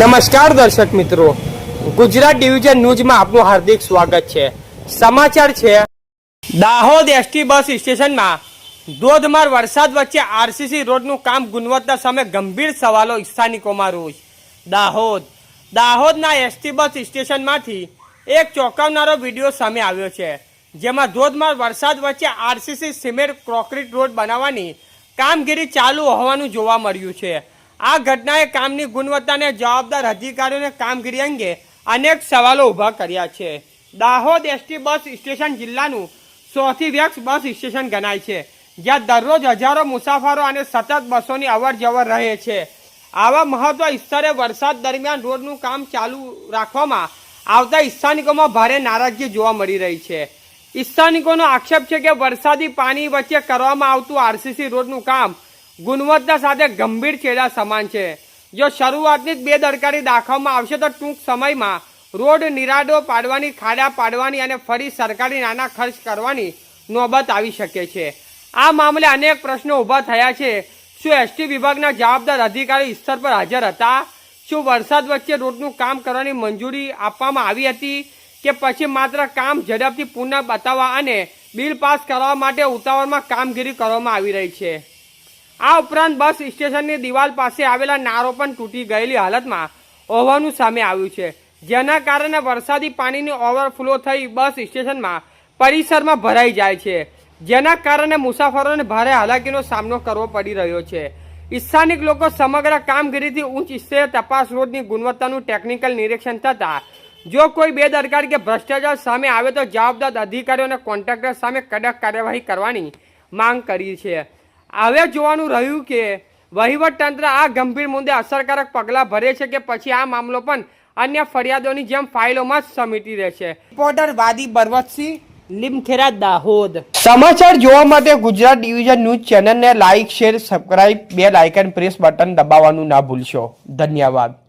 નમસ્કાર દર્શક મિત્રો, ગુજરાત ડિવિઝન ન્યૂઝમાં આપનું હાર્દિક સ્વાગત છે। સમાચાર છે, દાહોદ એસટી બસ સ્ટેશનમાં ધોધમાર વરસાદ વચ્ચે આરસીસી રોડનું કામ ગુણવત્તા સામે ગંભીર સવાલો સ્થાનિકોમાં રોષ। દાહોદના એસટી બસ સ્ટેશનમાંથી એક ચોંકાવનારો વિડીયો સામે આવ્યો છે, જેમાં ધોધમાર વરસાદ વચ્ચે આરસીસી સિમેન્ટ કોન્ક્રીટ રોડ બનાવવાની કામગીરી ચાલુ હોવાનું જોવા મળ્યું છે। આ ઘટનાએ કામની ગુણવત્તાને જવાબદાર અધિકારીઓને કામગીરી અંગે અનેક સવાલો ઊભા કર્યા છે। દાહોદ એસટી બસ સ્ટેશન જિલ્લાનું સૌથી વ્યસ્ત બસ સ્ટેશન ગણાય છે, જ્યાં દરરોજ હજારો મુસાફરો અને સતત બસોની અવર જવર રહે છે। આવા મહત્વ સ્તરે વરસાદ દરમિયાન રોડનું કામ ચાલુ રાખવામાં આવતા સ્થાનિકોમાં ભારે નારાજગી જોવા મળી રહી છે। સ્થાનિકોનો આક્ષેપ છે કે વરસાદી પાણી વચ્ચે કરવામાં આવતું આરસીસી રોડનું કામ ગુણવત્તા સાથે ગંભીર ચેડા સમાન છે। જો શરૂઆતની જ બેદરકારી દાખવવામાં આવશે તો ટૂંક સમયમાં રોડ નિરાડો પાડવાની, ખાડા પાડવાની અને ફરી સરકારી નાના ખર્ચ કરવાની નોબત આવી શકે છે। આ મામલે અનેક પ્રશ્નો ઊભા થયા છે। શું એસટી વિભાગના જવાબદાર અધિકારી સ્તર પર હાજર હતા? શું વરસાદ વચ્ચે રોડનું કામ કરવાની મંજૂરી આપવામાં આવી હતી કે પછી માત્ર કામ ઝડપથી પૂર્ણ બતાવવા અને બિલ પાસ કરવા માટે ઉતાવળમાં કામગીરી કરવામાં આવી રહી છે? આ ઉપરાંત બસ સ્ટેશનની દિવાલ પાસે આવેલા નારો પણ તૂટી ગયેલી હાલતમાં હોવાનું સામે આવ્યું છે, જેના કારણે વરસાદી પાણીની ઓવરફ્લો થઈ બસ સ્ટેશનમાં પરિસરમાં ભરાઈ જાય છે, જેના કારણે મુસાફરોને ભારે હાલાકીનો સામનો કરવો પડી રહ્યો છે। સ્થાનિક લોકો સમગ્ર કામગીરીથી ઉચ્ચ સ્તરીય તપાસ રોડની ગુણવત્તાનું ટેકનિકલ નિરીક્ષણ થતાં જો કોઈ બેદરકારી કે ભ્રષ્ટાચાર સામે આવે તો જવાબદાર અધિકારીઓ અને કોન્ટ્રાક્ટર સામે કડક કાર્યવાહી કરવાની માંગ કરી છે। હવે જોવાનું રહ્યું કે વહીવટતંત્ર આ ગંભીર મુદ્દે અસરકારક પગલાં ભરે છે કે પછી આ મામલો પણ અન્ય ફરિયાદોની જેમ ફાઇલોમાં જ સમેટી રહેશે। રિપોર્ટર વાદી બરવતસિંહ, લીમખેડા, દાહોદ। સમાચાર જોવા માટે ગુજરાત ડિવિઝન ન્યૂઝ ચેનલને like, share, subscribe, bell icon press button દબાવવાનું ના ભૂલશો। ધન્યવાદ।